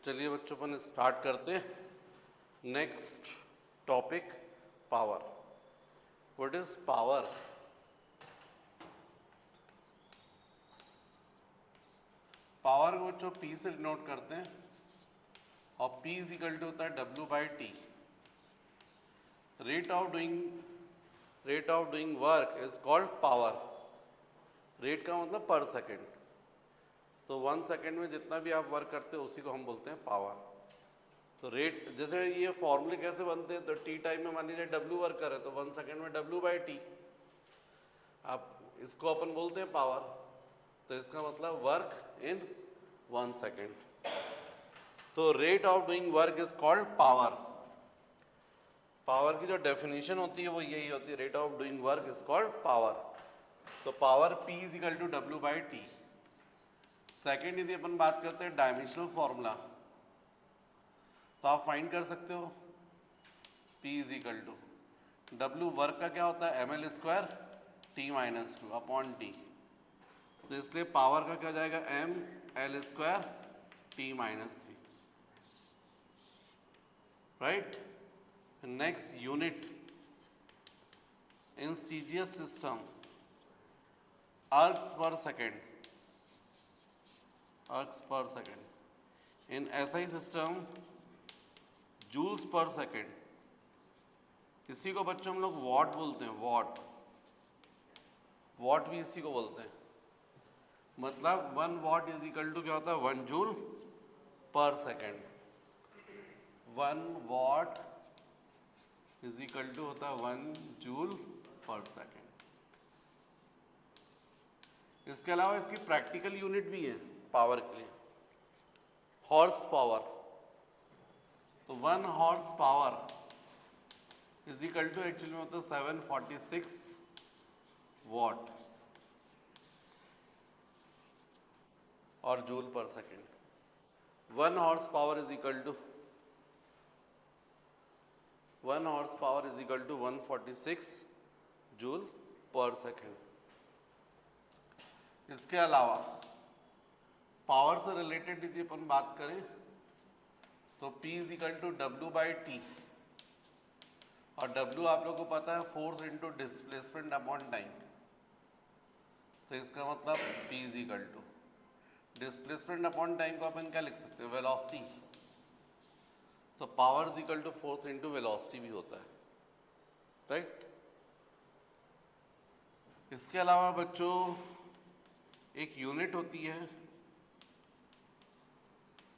चलिए बच्चों अपन स्टार्ट करते हैं। Next topic power. What is power? Power को बच्चों पी से डिनोट करते हैं और पी इज इक्वल टू होता है W by T. Rate of doing work is called power. Rate का मतलब पर सेकेंड, तो 1 सेकेंड में जितना भी आप वर्क करते हो उसी को हम बोलते हैं पावर। तो रेट, जैसे ये फॉर्मूले कैसे बनते हैं, तो टी टाइम में मान लीजिए डब्ल्यू वर्क करे तो 1 सेकेंड में डब्ल्यू बाई टी, आप इसको अपन बोलते हैं पावर। तो इसका मतलब वर्क इन 1 सेकेंड। तो rate of doing work is called power. Power की जो डेफिनेशन होती है वो यही होती है, rate of doing work is called power. तो power P is equal to W by T. Second, यदि अपन बात करते हैं डायमेंशनल फॉर्मूला, तो आप फाइंड कर सकते हो P is equal to W work का क्या होता है ml square T minus two upon T. तो इसलिए पावर का क्या जाएगा M L square T minus 3, right. Next unit in CGS system ergs per second, ergs per second. In SI system joules per second. इसी को बच्चों हम लोग वॉट बोलते हैं, वॉट। वॉट भी इसी को बोलते हैं। मतलब 1 वॉट इज इक्वल टू क्या होता है 1 joule per second. 1 watt is equal to होता है 1 जूल पर सेकेंड। इसके अलावा इसकी प्रैक्टिकल यूनिट भी है पावर के लिए, हॉर्स पावर। तो 1 horse power is equal to actually में होता है 746 वॉट और joule per second. 1 horse power is equal to 1 horse power is equal to 146 joule per second. इसके अलावा पावर से रिलेटेड यदि अपन बात करें तो P is equal to W by T, और W आप लोग को पता है force into displacement upon time. तो इसका मतलब P is equal to displacement upon time को अपन क्या लिख सकते हैं, वेलोसिटी। तो power is equal to force into velocity भी होता है, राइट। इसके अलावा बच्चों एक यूनिट होती है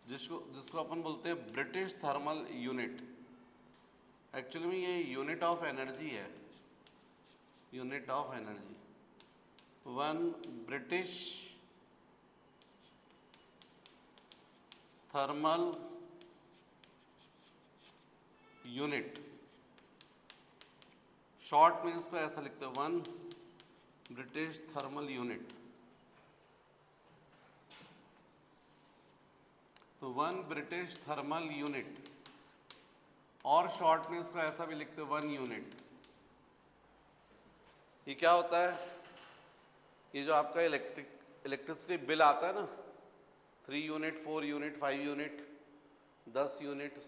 जिसको अपन बोलते हैं ब्रिटिश थर्मल यूनिट। एक्चुअली में ये यूनिट ऑफ एनर्जी है, unit of energy. 1 British thermal unit, short में इसको ऐसा लिखते हैं 1 ब्रिटिश थर्मल यूनिट। तो 1 ब्रिटिश थर्मल यूनिट, और शॉर्ट में इसको ऐसा भी लिखते हैं 1 यूनिट। ये क्या होता है, ये जो आपका इलेक्ट्रिसिटी बिल आता है ना, 3 unit 4 unit 5 unit 10 unit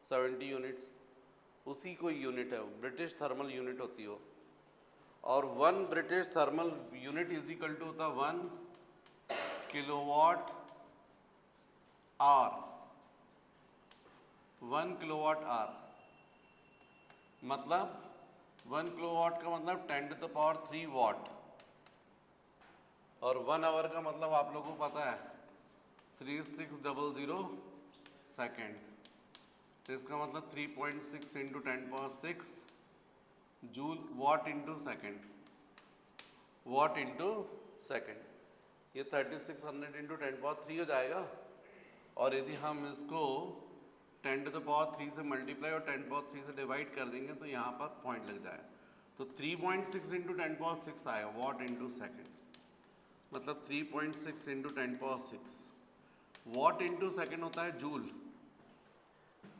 70 units, उसी को यूनिट है, ब्रिटिश थर्मल यूनिट होती है वो। और 1 British thermal unit is equal to होता है 1 किलोवाट आवर। 1 किलोवाट आवर मतलब 1 किलोवाट का मतलब 10 टू द पावर 3 वॉट, और 1 आवर का मतलब आप लोगों को पता है 3600 सेकेंड। तो इसका मतलब 3.6 into 10 power 6 joule what into second, what into second. ये 3600 इंटू 10 पावर 3 हो जाएगा, और यदि हम इसको 10 टू द पावर 3 से मल्टीप्लाई और 10 पावर 3 से डिवाइड कर देंगे तो यहाँ पर पॉइंट लग जाए। तो 3.6 इंटू 10 पावर 6 आएगा वॉट इंटू सेकेंड, मतलब 3.6 into 10 power 6 what into second होता है जूल।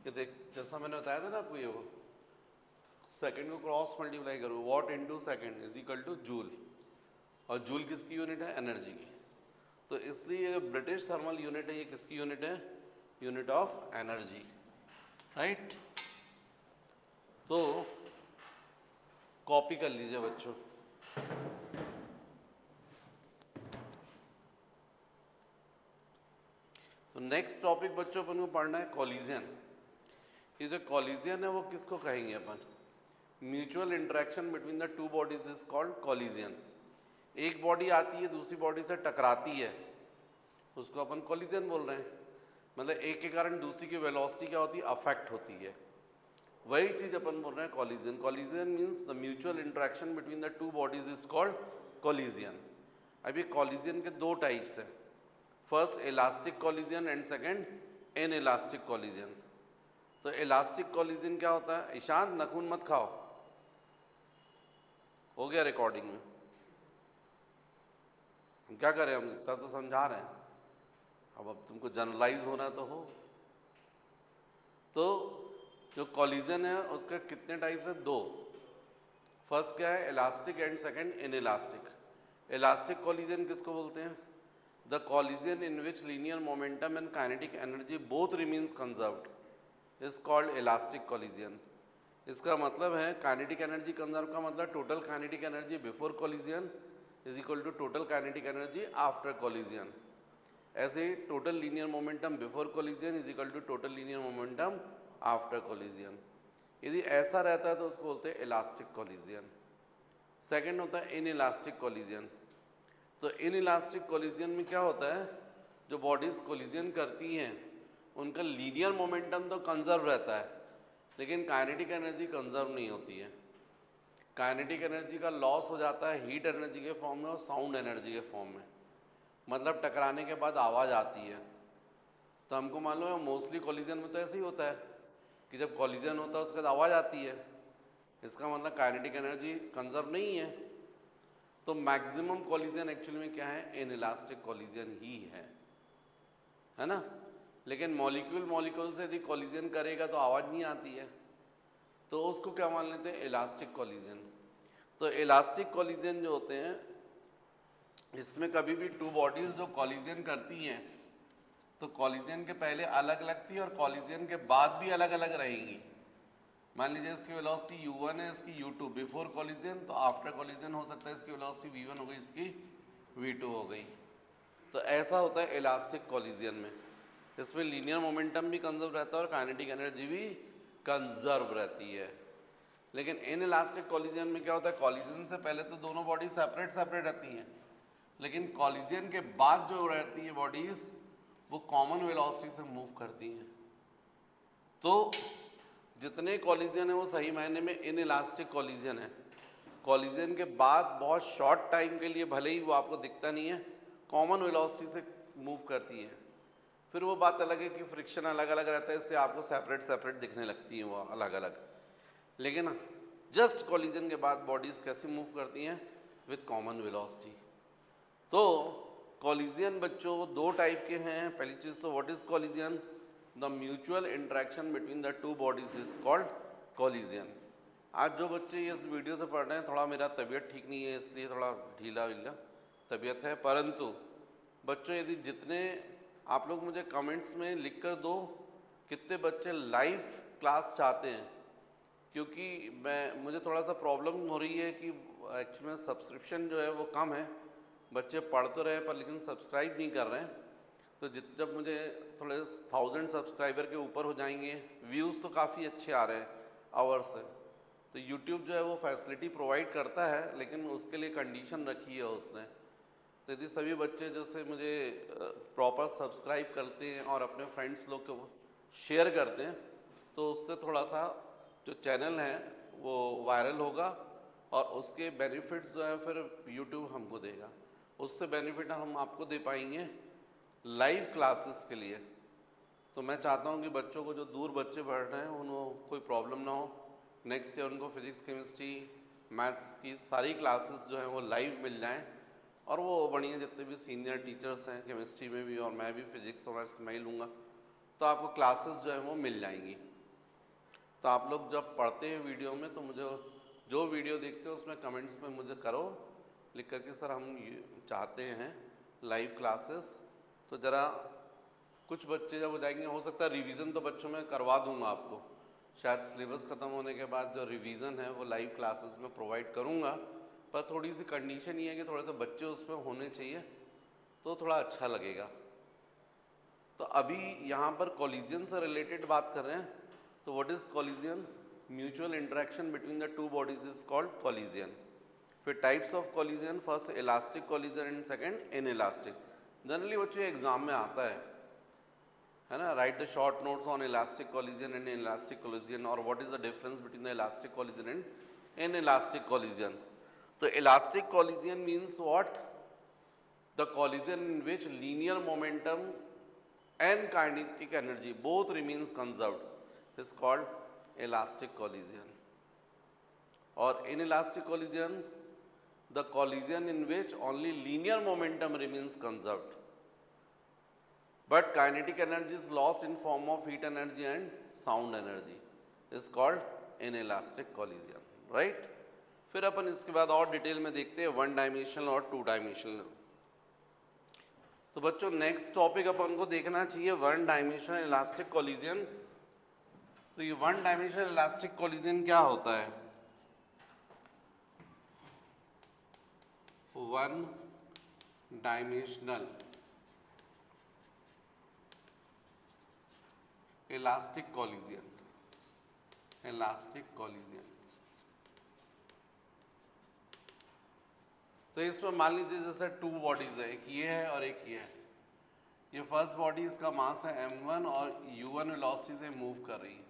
ये देख, जैसा मैंने बताया था ना आपको, ये वो सेकेंड को क्रॉस मल्टीप्लाई करो, what into second is equal two joule, और जूल किसकी यूनिट है, एनर्जी की। तो इसलिए ये ब्रिटिश थर्मल यूनिट है, ये किसकी यूनिट है, यूनिट ऑफ एनर्जी, राइट। तो कॉपी कर लीजिए बच्चों। तो नेक्स्ट टॉपिक बच्चों अपन को पढ़ना है कॉलिजन। ये जो कॉलिजन है वो किसको कहेंगे अपन? Mutual interaction between the two bodies is called collision. एक बॉडी आती है दूसरी बॉडी से टकराती है, उसको अपन कॉलिजन बोल रहे हैं। मतलब एक के कारण दूसरी की वेलोसिटी क्या होती है? अफेक्ट होती है। वही चीज अपन बोल रहे हैं collision. Collision means the mutual interaction between the two bodies is called collision. अभी कॉलिजन के दो टाइप्स हैं, first elastic collision and second inelastic collision. तो इलास्टिक कॉलिजन क्या होता है? ईशान नखून मत खाओ, हो गया रिकॉर्डिंग में। हम क्या करें, हम इतना तो समझा रहे हैं, अब तुमको जनरलाइज होना तो हो। तो जो कॉलिजन है उसके कितने टाइप्स है? दो। फर्स्ट क्या है? Elastic and second inelastic. Elastic collision किसको बोलते हैं? The collision in which linear momentum and kinetic energy both remains conserved is called elastic collision. इसका मतलब है काइनेटिक एनर्जी कंजर्व का मतलब total kinetic energy before collision is equal to total kinetic energy after collision. ऐसे ही total linear momentum before collision is equal to total linear momentum after collision. यदि ऐसा रहता है तो उसको बोलते हैं इलास्टिक कॉलिजन। सेकेंड होता है इनइलास्टिक कॉलिजन। तो इनइलास्टिक कॉलिजन में क्या होता है? जो बॉडीज कॉलिजन करती हैं उनका लीनियर मोमेंटम तो कंजर्व रहता है, लेकिन काइनेटिक एनर्जी कंजर्व नहीं होती है। काइनेटिक एनर्जी का लॉस हो जाता है हीट एनर्जी के फॉर्म में और साउंड एनर्जी के फॉर्म में। मतलब टकराने के बाद आवाज़ आती है। तो हमको मालूम है मोस्टली कॉलिजन में तो ऐसे ही होता है कि जब कॉलिजन होता है उसके बाद आवाज़ आती है, इसका मतलब काइनेटिक एनर्जी कंजर्व नहीं है। तो मैक्सिमम कॉलिजन एक्चुअली में क्या है? इनइलास्टिक कॉलिजन ही है ना। लेकिन मॉलिक्यूल से यदि कॉलिजन करेगा तो आवाज़ नहीं आती है, तो उसको क्या मान लेते हैं? Elastic collision. तो इलास्टिक कॉलिजन जो होते हैं इसमें कभी भी टू बॉडीज जो कॉलिजन करती हैं तो कॉलिजन के पहले अलग अलग थी और कॉलिजन के बाद भी अलग अलग रहेंगी। मान लीजिए इसकी वेलोसिटी u1 है, इसकी u2 बिफोर कॉलिजन, तो आफ्टर कॉलिजन हो सकता है इसकी वेलोसिटी v1 हो गई, इसकी v2 हो गई। तो ऐसा होता है इलास्टिक कॉलिजन में। इसमें लीनियर मोमेंटम भी कंजर्व रहता है और काइनेटिक एनर्जी भी कंजर्व रहती है। लेकिन इनइलास्टिक कॉलिजन में क्या होता है? कॉलिजन से पहले तो दोनों बॉडी सेपरेट सेपरेट रहती हैं, लेकिन कॉलिजन के बाद जो रहती है बॉडीज वो कॉमन वेलोसिटी से मूव करती हैं। तो जितने कॉलिजन है वो सही मायने में इनइलास्टिक कॉलिजन है। कॉलिजन के बाद बहुत शॉर्ट टाइम के लिए भले ही वो आपको दिखता नहीं है, कॉमन वेलोसिटी से मूव करती है। फिर वो बात अलग है कि फ्रिक्शन अलग अलग रहता है, इसलिए आपको सेपरेट सेपरेट दिखने लगती हैं वो अलग अलग। लेकिन जस्ट कॉलिजन के बाद बॉडीज कैसे मूव करती हैं? With common velocity. तो कॉलिजन बच्चों दो टाइप के हैं। पहली चीज़ तो what is collision? The mutual interaction between the two bodies is called collision. आज जो बच्चे इस वीडियो से पढ़ रहे हैं, थोड़ा मेरा तबीयत ठीक नहीं है इसलिए थोड़ा ढीला वीला तबीयत है, परंतु बच्चों यदि जितने आप लोग मुझे कमेंट्स में लिख कर दो कितने बच्चे लाइव क्लास चाहते हैं, क्योंकि मुझे थोड़ा सा प्रॉब्लम हो रही है कि एक्चुअली में सब्सक्रिप्शन जो है वो कम है। बच्चे पढ़ तो रहे पर लेकिन सब्सक्राइब नहीं कर रहे हैं। तो जब मुझे थोड़े 1000 सब्सक्राइबर के ऊपर हो जाएंगे, व्यूज़ तो काफ़ी अच्छे आ रहे हैं आवर्स से, तो यूट्यूब जो है वो फैसिलिटी प्रोवाइड करता है, लेकिन उसके लिए कंडीशन रखी है उसने। तो यदि सभी बच्चे जैसे मुझे प्रॉपर सब्सक्राइब करते हैं और अपने फ्रेंड्स लोग को शेयर करते हैं, तो उससे थोड़ा सा जो चैनल है वो वायरल होगा और उसके बेनिफिट्स जो है फिर यूट्यूब हमको देगा। उससे बेनिफिट हम आपको दे पाएंगे लाइव क्लासेस के लिए। तो मैं चाहता हूँ कि बच्चों को जो दूर बच्चे पढ़ रहे हैं उनको कोई प्रॉब्लम ना हो। नेक्स्ट ईयर उनको फिजिक्स केमिस्ट्री मैथ्स की सारी क्लासेस जो हैं वो लाइव मिल जाएं, और वो बढ़िया जितने भी सीनियर टीचर्स हैं केमिस्ट्री में भी, और मैं भी फिजिक्स और मैथ्स मैं ही लूँगा, तो आपको क्लासेस जो है वो मिल जाएंगी। तो आप लोग जब पढ़ते हैं वीडियो में तो मुझे जो वीडियो देखते हो उसमें कमेंट्स में मुझे करो लिख करके, सर हम चाहते हैं लाइव क्लासेस। तो ज़रा कुछ बच्चे जब हो जाएंगे, हो सकता है रिवीजन तो बच्चों में करवा दूंगा आपको, शायद सिलेबस ख़त्म होने के बाद जो रिवीजन है वो लाइव क्लासेस में प्रोवाइड करूंगा, पर थोड़ी सी कंडीशन ये है कि थोड़े से बच्चे उसमें होने चाहिए तो थोड़ा अच्छा लगेगा। तो अभी यहाँ पर कॉलिजन से रिलेटेड बात कर रहे हैं, तो what is collision? Mutual interaction between the two bodies is called collision. फिर types of collision, first elastic collision and second inelastic. Generally बच्चों एग्जाम में आता है ना, write the short notes on elastic collision and elastic collision, और what is the difference between the elastic collision and inelastic collision. तो elastic collision means what? The collision in which linear momentum and kinetic energy both remains conserved is called elastic collision. Or inelastic collision, the collision in which only linear momentum remains conserved but kinetic energy is lost in form of heat energy and sound energy is called inelastic collision, right? फिर अपन इसके बाद और detail में देखते हैं one dimensional और two dimensional. तो बच्चों नेक्स्ट टॉपिक अपन को देखना चाहिए वन डायमेंशनल इलास्टिक कॉलिजन। तो ये वन डायमेंशनल इलास्टिक कॉलिजन क्या होता है? One dimensional elastic collision, elastic collision. तो इसमें मान लीजिए जैसे टू बॉडीज है, एक ये है और एक ये है। ये फर्स्ट बॉडी, इसका मास है m1 और u1 वेलोसिटी से मूव कर रही है।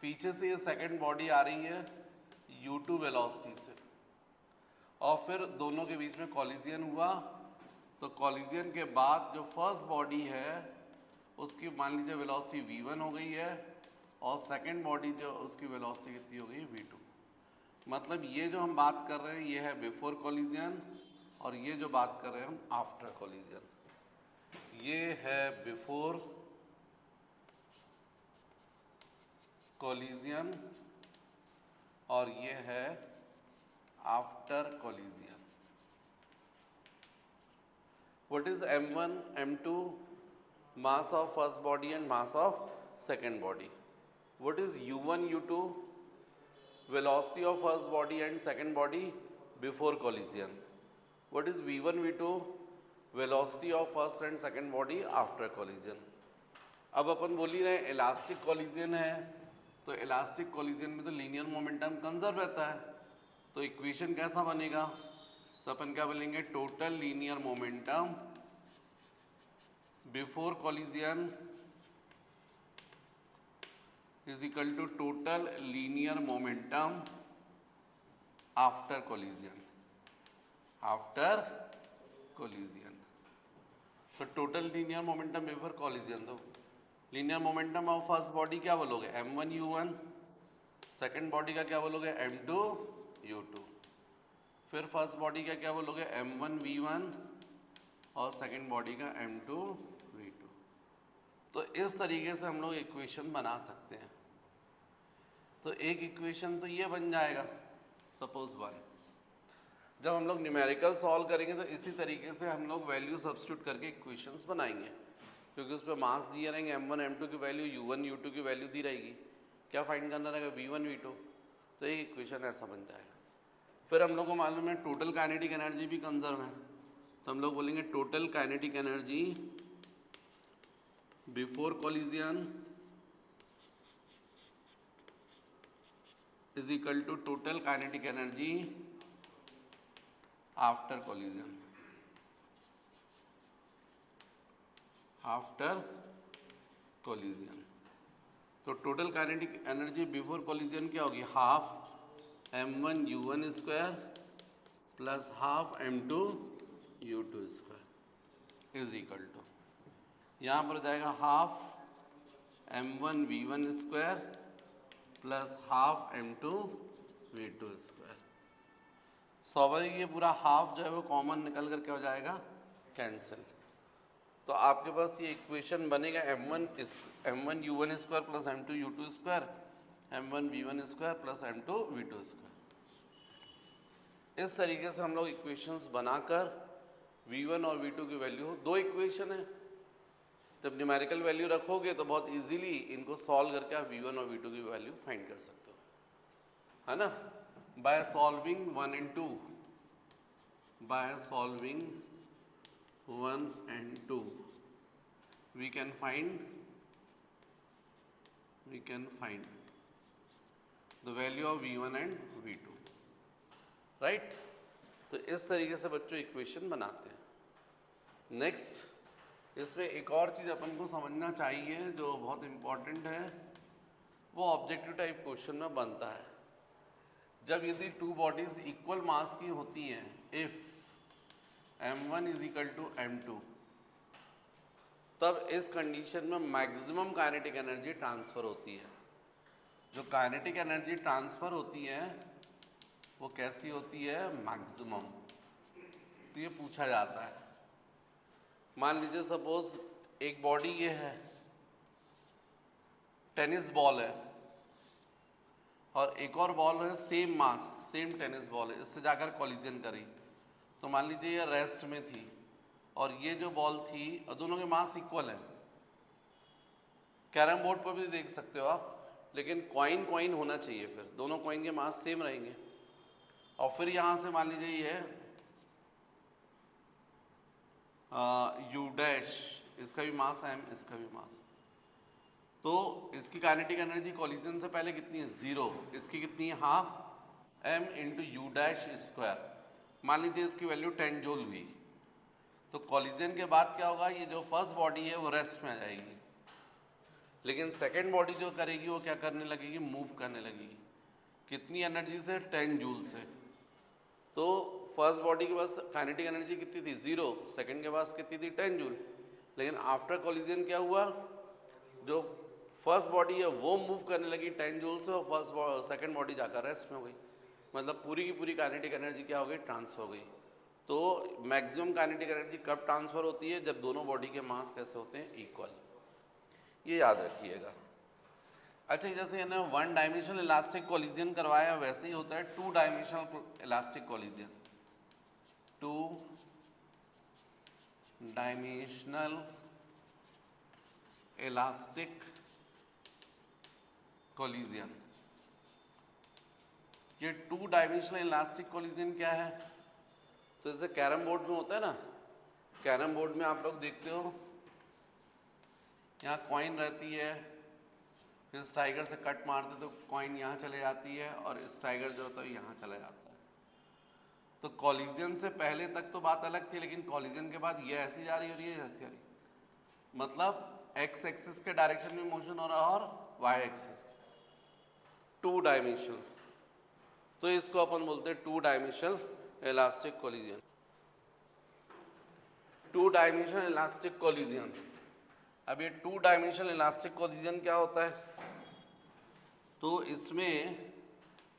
पीछे से ये सेकंड बॉडी आ रही है u2 वेलोसिटी से, और फिर दोनों के बीच में कॉलिजन हुआ। तो कॉलिजन के बाद जो फर्स्ट बॉडी है उसकी मान लीजिए वेलोसिटी v1 हो गई है, और सेकंड बॉडी जो उसकी वेलोसिटी कितनी हो गई v2। मतलब ये जो हम बात कर रहे हैं ये है बिफोर कॉलिजन, और ये जो बात कर रहे हैं हम आफ्टर कॉलिजन। ये है बिफोर कॉलिजन और ये है after collision. What is m1 m2? Mass of first body and mass of second body. What is u1 u2? velocity of first body and second body before collision. What is v1 v2? velocity of first and second body after collision. अब अपन बोल ही रहे हैं elastic collision है, तो elastic collision में तो linear momentum conserve रहता है। तो इक्वेशन कैसा बनेगा? तो अपन क्या बोलेंगे? Total linear momentum before collision is equal to total linear momentum after collision, after collision। तो total linear momentum before collision, तो linear momentum of first body क्या बोलोगे? m1 u1। सेकंड बॉडी का क्या बोलोगे? m2 u2। फिर first body का क्या बोलोगे? m1 v1, और सेकंड बॉडी का m2 v2। तो इस तरीके से हम लोग इक्वेशन बना सकते हैं। तो एक इक्वेशन तो ये बन जाएगा सपोज 1। जब हम लोग न्यूमेरिकल सॉल्व करेंगे तो इसी तरीके से हम लोग वैल्यू सब्स्टिट्यूट करके इक्वेशंस बनाएंगे, क्योंकि उस पर मास दिए रहेंगे, m1 m2 की वैल्यू, u1 u2 की वैल्यू दी रहेगी। क्या फाइंड करना रहेगा? v1 v2। तो एक इक्वेशन ऐसा बन जाएगा। फिर हम लोग को मालूम है टोटल काइनेटिक एनर्जी भी कंजर्व है, तो हम लोग बोलेंगे total kinetic energy before collision is equal to total kinetic energy after collision, after collision। तो total kinetic energy before collision क्या होगी? Half m1 u1 square plus half m2 u2 square is equal to, यहाँ पर हो जाएगा half m1 v1 square plus half m2 v2 square. स्वाभाविक ये पूरा हाफ जो है वो कॉमन निकल कर क्या हो जाएगा? कैंसिल। तो आपके पास ये इक्वेशन बनेगा m1 u1 square plus m2 u2 square, m1 v1 square plus m2 v2 square. इस तरीके से हम लोग इक्वेशंस बनाकर v1 और v2 की वैल्यू, दो इक्वेशन है, जब न्यूमेरिकल वैल्यू रखोगे तो बहुत इजीली इनको सॉल्व करके आप V1 और V2 की वैल्यू फाइंड कर सकते हो, है ना। By solving 1 and 2, by solving 1 and 2 we can find the value of V1 and V2, right. तो इस तरीके से बच्चों इक्वेशन बनाते हैं। नेक्स्ट, इसमें एक और चीज़ अपन को समझना चाहिए जो बहुत इम्पॉर्टेंट है, वो ऑब्जेक्टिव टाइप क्वेश्चन में बनता है। जब यदि टू बॉडीज इक्वल मास की होती हैं, if m1 is equal to m2, तब इस कंडीशन में मैक्सिमम काइनेटिक एनर्जी ट्रांसफर होती है। जो काइनेटिक एनर्जी ट्रांसफर होती है वो कैसी होती है, मैक्सिमम। तो ये पूछा जाता है, मान लीजिए सपोज एक बॉडी ये है, टेनिस बॉल है, और एक और बॉल है same mass, same tennis ball है, इससे जाकर कॉलिजन करी। तो मान लीजिए ये रेस्ट में थी और ये जो बॉल थी, और दोनों के मास इक्वल है। कैरम बोर्ड पर भी देख सकते हो आप, लेकिन कॉइन होना चाहिए, फिर दोनों कॉइन के मास सेम रहेंगे। और फिर यहाँ से मान लीजिए ये यू डैश, इसका भी मास है, इसका भी मास, तो इसकी काइनेटिक एनर्जी कॉलिजन से पहले कितनी है, 0। इसकी कितनी है, half m into you dash square. मान लीजिए इसकी वैल्यू 10 जूल हुई, तो कॉलिजन के बाद क्या होगा, ये जो फर्स्ट बॉडी है वो रेस्ट में आ जाएगी, लेकिन सेकेंड बॉडी जो करेगी वो क्या करने लगेगी, मूव करने लगेगी। कितनी एनर्जी से, 10 जूल से। तो फर्स्ट बॉडी के पास काइनेटिक एनर्जी कितनी थी, 0, सेकेंड के पास कितनी थी, 10 जूल। लेकिन आफ्टर कॉलिजन क्या हुआ, जो फर्स्ट बॉडी है वो मूव करने लगी 10 जूल से, और सेकेंड बॉडी जाकर रेस्ट में हो गई। मतलब पूरी की पूरी काइनेटिक एनर्जी क्या हो गई, ट्रांसफर हो गई। तो मैक्सिमम काइनेटिक एनर्जी कब ट्रांसफर होती है, जब दोनों बॉडी के मास कैसे होते हैं, इक्वल। ये याद रखिएगा। अच्छा, जैसे इन्हें 1 डायमेंशनल इलास्टिक कॉलिजन करवाया, वैसे ही होता है 2 dimensional elastic collision. 2 dimensional elastic collision. ये 2 डायमेंशनल इलास्टिक कॉलिजन क्या है, तो जैसे कैरम बोर्ड में होता है ना, कैरम बोर्ड में आप लोग देखते हो यहाँ कॉइन रहती है, फिर इस टाइगर से कट मारते तो कॉइन यहाँ चले जाती है, और इस टाइगर जो होता है यहाँ चला जाता है। तो कॉलिजन से पहले तक तो बात अलग थी, लेकिन कॉलिजन के बाद ये ऐसी जा रही है और ये ऐसी आ रही है। मतलब एक्स एक्सिस के डायरेक्शन में मोशन हो रहा है और वाई एक्सिस, 2 डायमेंशनल। तो इसको अपन बोलते हैं 2 dimensional elastic collision. 2 dimensional elastic collision. अब ये 2 डायमेंशनल इलास्टिक कॉलिजन क्या होता है, तो इसमें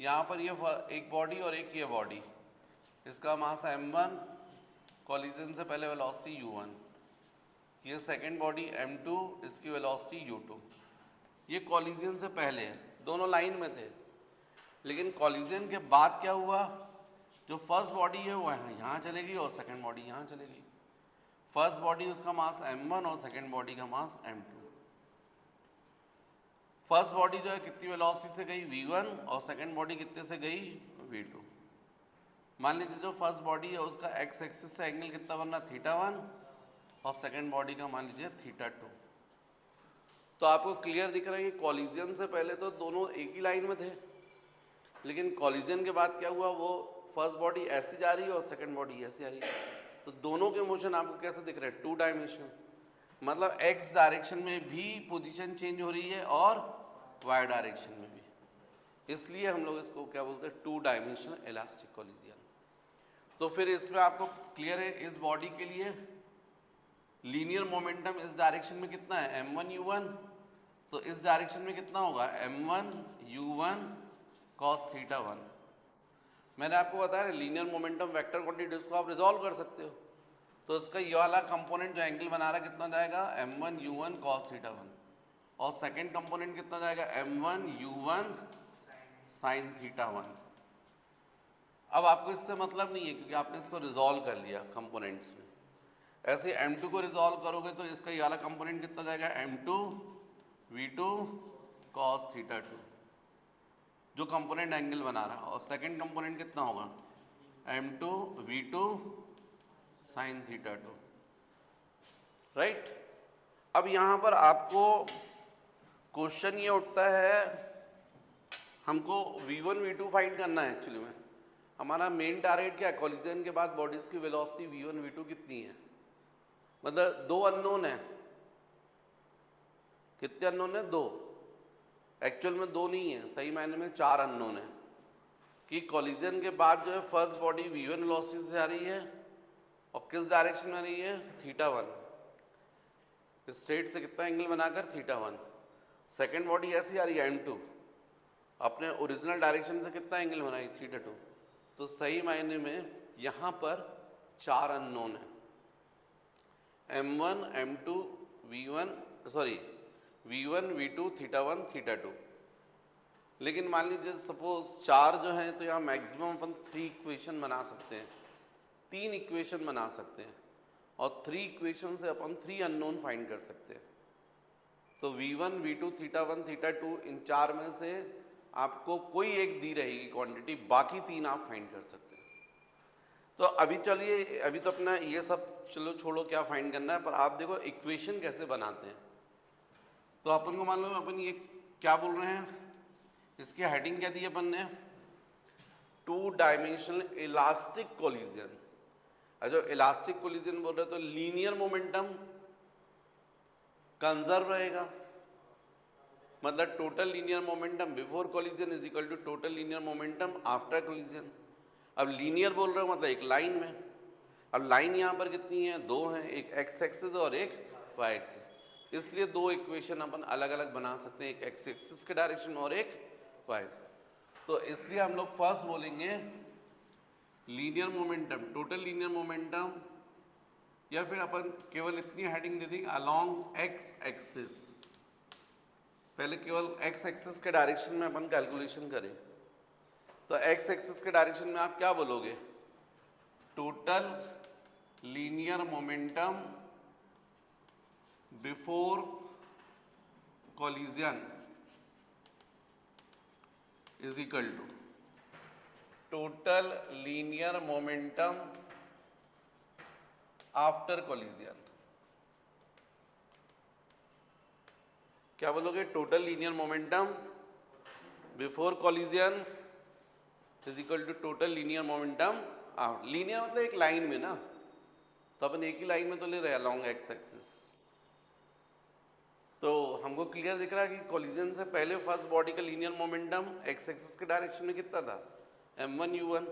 यहाँ पर ये एक बॉडी और एक ये बॉडी, इसका मास m1, कॉलिजन से पहले वेलोसिटी u1, ये सेकेंड बॉडी m2, इसकी वेलोसिटी u2। ये कॉलिजन से पहले है, दोनों लाइन में थे, लेकिन कॉलिजन के बाद क्या हुआ, जो फर्स्ट बॉडी है वो यहाँ चलेगी और सेकेंड बॉडी यहाँ चलेगी। फर्स्ट बॉडी उसका मास m1 और सेकेंड बॉडी का मास m2। फर्स्ट बॉडी जो है कितनी वेलोसिटी से गई, v1, और सेकेंड बॉडी कितने से गई, v2। मान लीजिए जो फर्स्ट बॉडी है उसका x एक्सिस से एंगल कितना बनना, θ1, और सेकेंड बॉडी का मान लीजिए θ2। तो आपको क्लियर दिख रहा है कि कॉलिजन से पहले तो दोनों एक ही लाइन में थे, लेकिन कॉलिजन के बाद क्या हुआ, वो फर्स्ट बॉडी ऐसी जा रही है और सेकेंड बॉडी ऐसी आ रही है। तो दोनों के मोशन आपको कैसे दिख रहे हैं, 2 डायमेंशनल। मतलब x डायरेक्शन में भी पोजीशन चेंज हो रही है और y डायरेक्शन में भी, इसलिए हम लोग इसको क्या बोलते हैं, 2 डायमेंशनल इलास्टिक कॉलिजन। तो फिर इसमें आपको क्लियर है, इस बॉडी के लिए लीनियर मोमेंटम इस डायरेक्शन में कितना है, m1 u1, तो इस डायरेक्शन में कितना होगा, m1 u1 cos θ1। मैंने आपको बताया लीनियर मोमेंटम वेक्टर क्वांटिटीज को आप रिजॉल्व कर सकते हो। तो इसका ये वाला कंपोनेंट जो एंगल बना रहा है कितना जाएगा, m1 u1 cos θ1, और सेकंड कंपोनेंट कितना जाएगा, m1 u1 sin θ1। अब आपको इससे मतलब नहीं है, क्योंकि आपने इसको रिजॉल्व कर लिया कंपोनेंट्स में, ऐसे m2 को रिजॉल्व करोगे तो इसका ये वाला कंपोनेंट कितना जाएगा, m2 v2 cos थीटा 2, जो कंपोनेंट एंगल बना रहा है। और सेकंड कंपोनेंट कितना होगा, m2 v2 sin theta 2, right. अब यहाँ पर आपको क्वेश्चन ये उठता है, हमको v1 v2 फाइंड करना है। एक्चुअली में हमारा मेन टारगेट क्या है, कोलिजन के बाद बॉडीज की वेलोसिटी v1 v2 कितनी है, मतलब दो अननोन है। कितने अननोन है, दो। एक्चुअल में दो नहीं है, सही मायने में चार अननोन है। कि कोलिजन के बाद जो है फर्स्ट बॉडी v1 वेलोसिटी से आ रही है और किस डायरेक्शन में आ रही है, थीटा 1, स्ट्रेट से कितना एंगल बनाकर, थीटा 1। सेकेंड बॉडी ऐसी आ रही है m2, अपने ओरिजिनल डायरेक्शन से कितना एंगल बनाई, थीटा 2। तो सही मायने में यहाँ पर चार अननोन है, m1 m2 v1 sorry v1 v2 theta 1 theta 2। लेकिन मान लीजिए सपोज चार जो है तो यहाँ मैक्सिमम अपन 3 इक्वेशन बना सकते हैं, 3 इक्वेशन बना सकते हैं, और 3 इक्वेशन से अपन 3 अननोन फाइंड कर सकते हैं। तो v1 v2 थीटा 1 थीटा 2, इन चार में से आपको कोई एक दी रहेगी क्वांटिटी, बाकी 3 आप फाइंड कर सकते हैं। तो अभी चलिए, अभी तो अपना ये सब चलो छोड़ो क्या फाइंड करना है, पर आप देखो इक्वेशन कैसे बनाते हैं। तो अपन को मान लो अपन ये क्या बोल रहे हैं, इसकी हेडिंग क्या दी अपन ने, 2 डायमेंशनल इलास्टिक कोलिजन। जो इलास्टिक कोलिजन बोल रहे हैं तो लीनियर मोमेंटम कंजर्व रहेगा, मतलब total linear momentum before collision is equal to total linear momentum after collision. अब लीनियर बोल रहे हो मतलब एक लाइन में, अब लाइन यहाँ पर कितनी है, दो हैं, एक एक्स एक्सिस और एक वाई एक्सिस, इसलिए दो इक्वेशन अपन अलग अलग बना सकते हैं, एक एक्स एक्सिस के डायरेक्शन में और एक वाई। तो इसलिए हम लोग फर्स्ट बोलेंगे linear momentum, total linear momentum, या फिर अपन केवल इतनी हेडिंग दे देंगे अलोंग एक्स एक्सिस। पहले केवल एक्स एक्सिस के डायरेक्शन में अपन कैलकुलेशन करें, तो एक्स एक्सिस के डायरेक्शन में आप क्या बोलोगे, total linear momentum before collision is equal to total linear momentum after collision. क्या बोलोगे, total linear momentum before collision is equal to total linear momentum. Linear मतलब एक लाइन में ना, तो अपन एक ही लाइन में तो ले रहे हैं अलोंग एक्स एक्सिस। तो हमको क्लियर दिख रहा है कि कोलिजन से पहले फर्स्ट बॉडी का लीनियर मोमेंटम एक्स एक्सिस के डायरेक्शन में कितना था, m1 u1,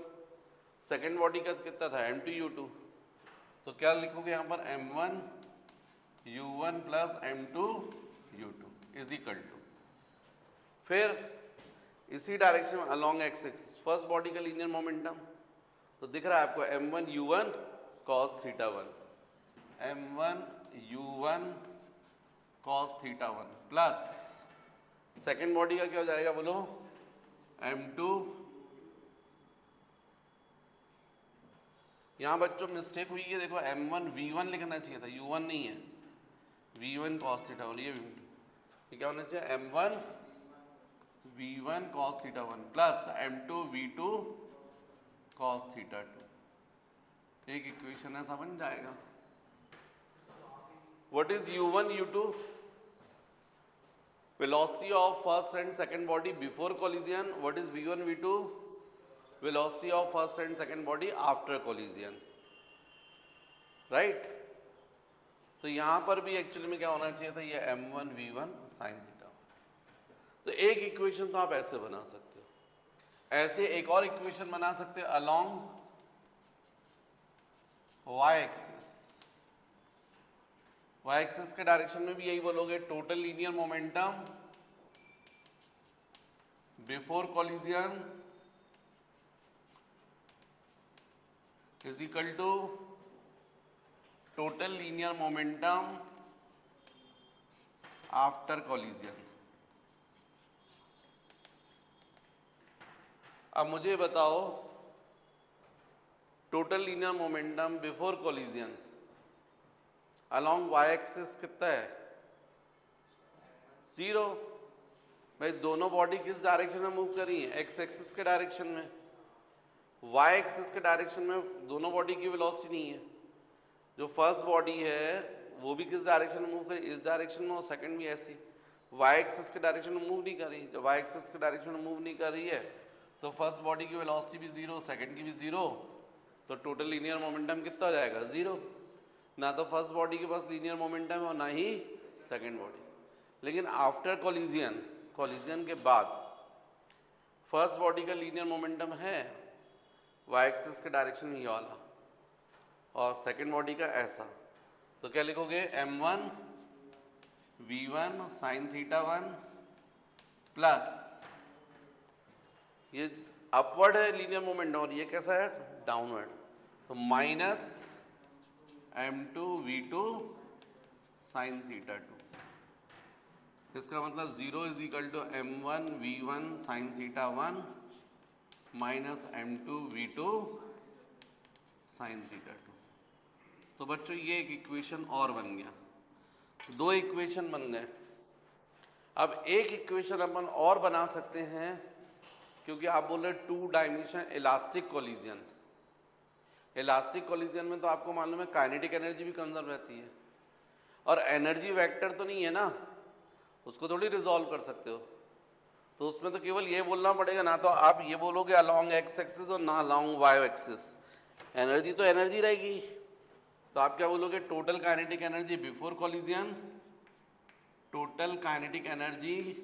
सेकेंड बॉडी का कितना था, m2 u2। तो क्या लिखोगे यहाँ पर, m1 u1 plus m2 u2 is equal to, फिर इसी डायरेक्शन में along X axis first body का लीनियर मोमेंटम, तो दिख रहा है आपको m1 u1 cos theta 1, m1 u1 cos theta 1 plus second body का क्या हो जाएगा बोलो, m2, यहाँ बच्चों मिस्टेक हुई है, देखो m1 v1 लिखना चाहिए था, u1 नहीं है, v1 cos थीटा 1, ये क्या होना चाहिए, m1 v1 cos theta 1 plus m2 v2 cos theta 2। एक इक्वेशन ऐसा बन जाएगा। What is u1 u2? Velocity of first and second body before collision. What is v1 v2? Velocity of first and second body after collision. Right? तो यहाँ पर भी actually में क्या होना चाहिए था, ये m1 v1 sin थीटा। तो एक इक्वेशन तो आप ऐसे बना सकते हो। ऐसे एक और इक्वेशन बना सकते हो along y axis. y axis के डायरेक्शन में भी यही बोलोगे, total linear momentum before collision is equal to total linear momentum after collision. अब मुझे बताओ total linear momentum before collision along Y axis कितना है 0। भाई दोनों बॉडी किस डायरेक्शन में मूव कर रही है एक्स एक्सिस के डायरेक्शन में, वाई एक्सिस के डायरेक्शन में दोनों बॉडी की वेलोसिटी नहीं है। जो फर्स्ट बॉडी है वो भी किस डायरेक्शन में मूव कर रही है इस डायरेक्शन में, और सेकंड भी ऐसी वाई एक्सिस के डायरेक्शन में मूव नहीं कर रही। जब वाई एक्सिस के डायरेक्शन में मूव नहीं कर रही है तो फर्स्ट बॉडी की वेलोसिटी भी 0, सेकंड की भी 0, तो टोटल लीनियर मोमेंटम कितना हो जाएगा 0। ना तो फर्स्ट बॉडी के पास लीनियर मोमेंटम है और ना ही सेकंड बॉडी। लेकिन आफ्टर कॉलिजन, कॉलिजन के बाद फर्स्ट बॉडी का लीनियर मोमेंटम है वाई एक्सिस के डायरेक्शन में ये वाला, और सेकंड बॉडी का ऐसा। तो क्या लिखोगे m1 v1 sine theta 1 plus ये अपवर्ड है लीनियर मोमेंटम और ये कैसा है डाउनवर्ड, तो minus m2 v2 sine theta 2। इसका मतलब 0 is equal to m1 v1 sine theta 1 minus m2 v2 sine theta 2। तो बच्चों ये एक इक्वेशन और बन गया, दो इक्वेशन बन गए। अब एक इक्वेशन अपन और बना सकते हैं, क्योंकि आप बोल रहे 2 dimension elastic collision. Elastic collision में तो आपको मालूम है काइनेटिक एनर्जी भी कंजर्व रहती है, और एनर्जी वेक्टर तो नहीं है ना, उसको थोड़ी रिजॉल्व कर सकते हो। तो उसमें तो केवल ये बोलना पड़ेगा, ना तो आप ये बोलोगे अलोंग एक्स एक्सिस और ना अलोंग वाई एक्सिस, एनर्जी तो एनर्जी रहेगी। तो आप क्या बोलोगे total kinetic energy before collision, total kinetic energy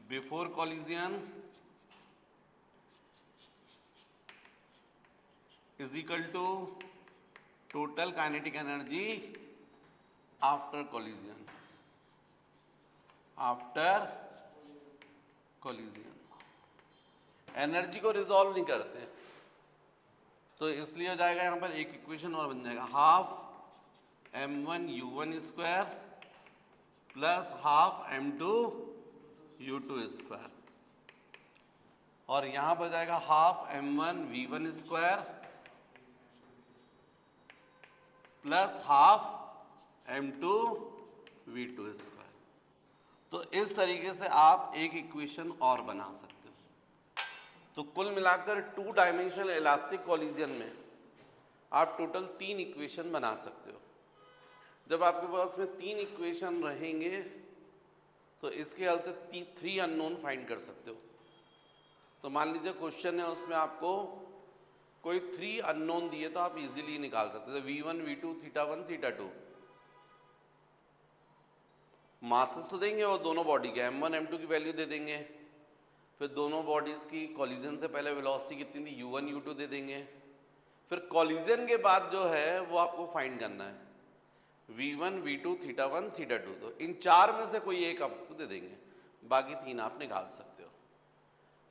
before collision is equal to total kinetic energy after collision, after collision. Energy को रिजॉल्व नहीं करते, तो इसलिए हो जाएगा यहाँ पर एक इक्वेशन और बन जाएगा, half m1 u1 square plus half m2 u2 square, और यहाँ पर जाएगा half m1 v1 square plus half m2 v2 square. तो इस तरीके से आप एक इक्वेशन और बना सकते हो। तो कुल मिलाकर 2 डायमेंशनल इलास्टिक कॉलिजन में आप टोटल 3 इक्वेशन बना सकते हो। जब आपके पास में 3 इक्वेशन रहेंगे तो इसके हल से 3 अननोन फाइंड कर सकते हो। तो मान लीजिए क्वेश्चन है उसमें आपको कोई 3 अननोन दिए तो आप इजीली निकाल सकते हो, v1 v2 theta 1 theta 2। Masses तो देंगे और दोनों बॉडी के m1 m2 की वैल्यू दे देंगे, फिर दोनों बॉडीज की कॉलिजन से पहले वेलोसिटी कितनी थी u1 u2 दे देंगे, फिर कॉलिजन के बाद जो है वो आपको फाइंड करना है v1 v2 थीटा 1 थीटा 2। तो इन 4 में से कोई एक आपको दे देंगे, बाकी 3 आप निकाल सकते हो।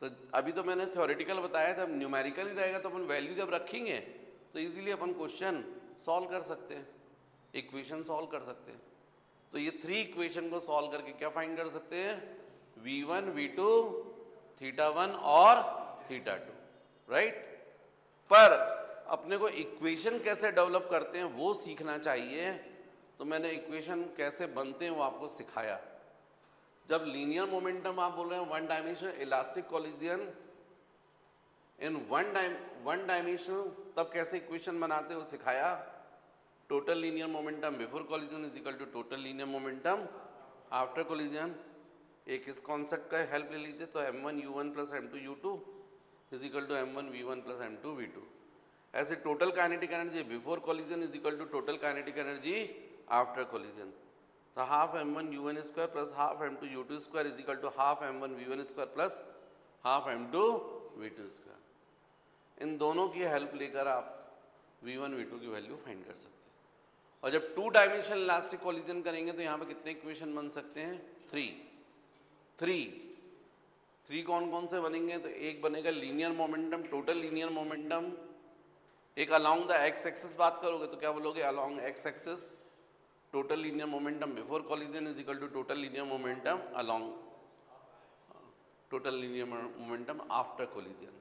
तो अभी तो मैंने थ्योरेटिकल बताया था, न्यूमेरिकल ही रहेगा तो अपन वैल्यू जब रखेंगे तो इजीली अपन क्वेश्चन सॉल्व कर सकते हैं, इक्वेशन सॉल्व कर सकते हैं। तो ये 3 इक्वेशन को सॉल्व करके क्या फाइंड कर सकते हैं v1 v2 थीटा 1 और थीटा 2, राइट। पर अपने को इक्वेशन कैसे डेवलप करते हैं वो सीखना चाहिए। तो मैंने इक्वेशन कैसे बनते हैं वो आपको सिखाया। जब लीनियर मोमेंटम आप बोल रहे हैं 1 dimensional elastic collision in 1 dimensional, तब कैसे इक्वेशन बनाते हैं वो सिखाया। Total linear momentum before collision is equal to total linear momentum after collision. एक इस कॉन्सेप्ट का हेल्प ले लीजिए, तो m1 u1 plus m2 u2 is equal to m1 v1 plus m2 v2। ऐसे total kinetic energy before collision is equal to total kinetic energy after collision. तो half m1 u1 square plus half m2 u2 square is equal to half m1 v1 square plus half m2 v2 square. इन दोनों की help लेकर आप v1 v2 की value find कर सकते हैं। और जब 2 डायमेंशनल इलास्टिक कॉलिजन करेंगे तो यहाँ पे कितने इक्वेशन बन सकते हैं 3 कौन कौन से बनेंगे। तो एक बनेगा linear momentum, total linear momentum. एक अलोंग द एक्स एक्सिस बात करोगे तो क्या बोलोगे along X axis total linear momentum before collision is equal to total linear momentum along total linear momentum after collision.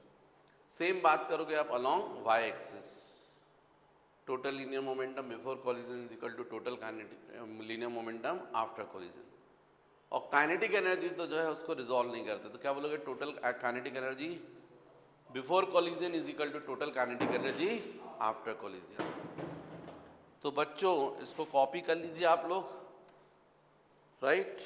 Same बात करोगे आप along Y axis, total linear momentum before collision is equal to total kinetic linear momentum after collision. और kinetic energy तो जो है उसको resolve नहीं करते, तो क्या बोलोगे, total kinetic energy before collision is equal to total kinetic energy after collision. तो बच्चों इसको कॉपी कर लीजिए आप लोग, राइट।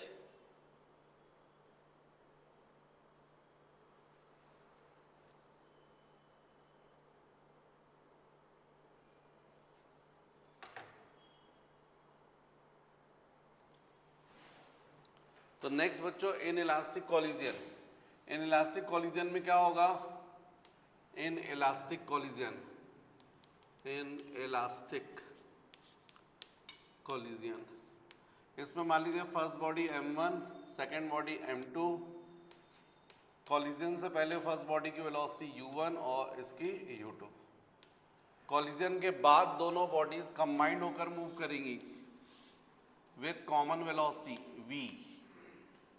तो नेक्स्ट बच्चों, in elastic collision, in elastic collision में क्या होगा, in elastic collision, in elastic collision, इसमें मान लीजिए first body m1, second body m2, collision से पहले फर्स्ट बॉडी की वेलोसिटी u1 और इसकी u2, कॉलिजन के बाद दोनों बॉडीज कंबाइंड होकर मूव करेंगी विथ कॉमन वेलोसिटी v,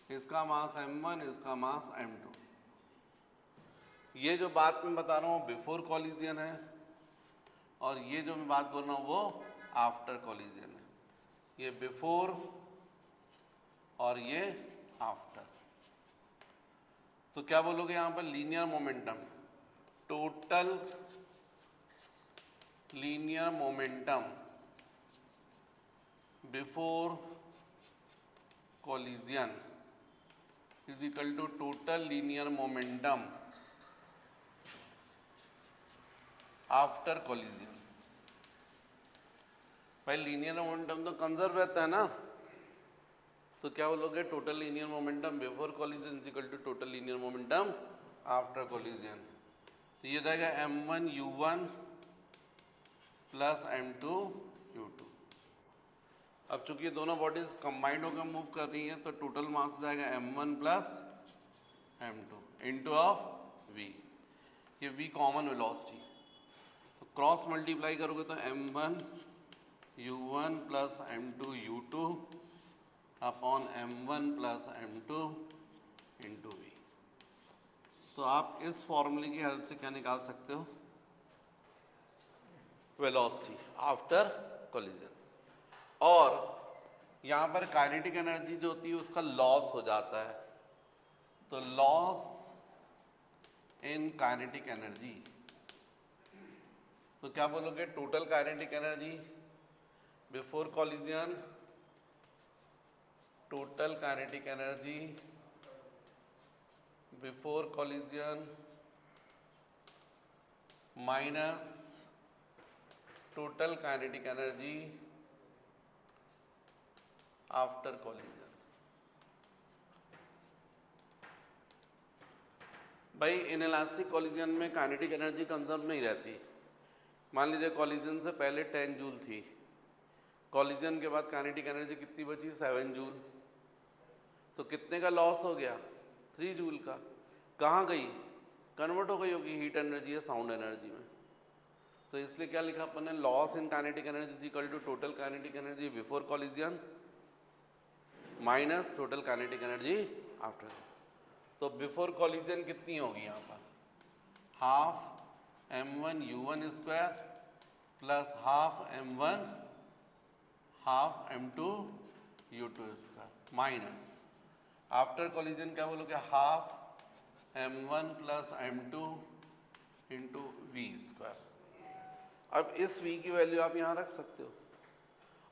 इसका मास m1, इसका मास m2। ये जो बात मैं बता रहा हूँ बिफोर कॉलिजन है, और ये जो मैं बात बोल रहा हूँ वो आफ्टर कॉलिजन है। ये बिफोर और ये आफ्टर। तो क्या बोलोगे यहाँ पर, linear momentum, total linear momentum before collision is equal to total linear momentum after collision. भाई लीनियर मोमेंटम तो कंजर्व रहता है ना, तो क्या बोलोगे, total linear momentum before collision is equal to total linear momentum after collision. तो ये जाएगा m1 u1 plus m2 u2। अब चूंकि ये दोनों बॉडीज कंबाइंड होकर मूव कर रही हैं, तो टोटल मास हो जाएगा m1 plus m2 into of v, ये v कॉमन वेलोसिटी। तो क्रॉस मल्टीप्लाई करोगे तो m1 u1 plus m2 u2 upon m1 plus m2 into v। तो आप इस फॉर्मूले की हेल्प से क्या निकाल सकते हो, वेलोसिटी आफ्टर कोलिजन। और यहाँ पर काइनेटिक एनर्जी जो होती है उसका लॉस हो जाता है, तो लॉस इन काइनेटिक एनर्जी, तो क्या बोलोगे, total kinetic energy before collision, total kinetic energy before collision minus total kinetic energy after collision. भाई इनइलास्टिक कॉलिजन में काइनेटिक एनर्जी कंजर्व नहीं रहती। मान लीजिए कॉलिजन से पहले 10 जूल थी, कॉलिजन के बाद काइनेटिक एनर्जी कितनी बची, 7 जूल। तो कितने का लॉस हो गया, 3 जूल का। कहाँ गई, कन्वर्ट हो गई होगी हीट एनर्जी या साउंड एनर्जी में। तो इसलिए क्या लिखा अपन ने, loss in kinetic energy is equal to total kinetic energy before collision minus total kinetic energy after. तो बिफोर कॉलिजन कितनी होगी यहाँ पर, half m1 u1 square plus half m1 half m2 u2 square minus after collision क्या बोलोगे, half m1 plus m2 into V square. अब इस v की वैल्यू आप यहाँ रख सकते हो,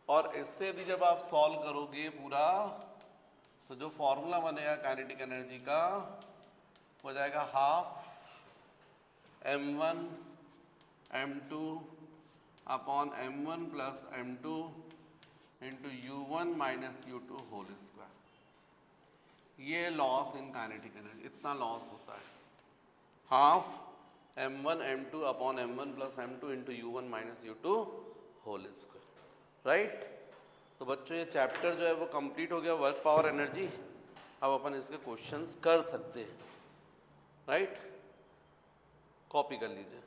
और इससे यदि जब आप सॉल्व करोगे पूरा, तो जो फॉर्मूला बनेगा काइनेटिक एनर्जी का हो जाएगा half m1 m2 upon m1 plus m2 into u1 minus u2 whole square. ये लॉस इन काइनेटिक एनर्जी, इतना लॉस होता है, half m1 m2 upon m1 plus m2 into u1 minus u2 whole square, right. तो बच्चों ये chapter जो है वो कंप्लीट हो गया, वर्क पावर एनर्जी। अब अपन इसके क्वेश्चंस कर सकते हैं, राइट। कॉपी कर लीजिए।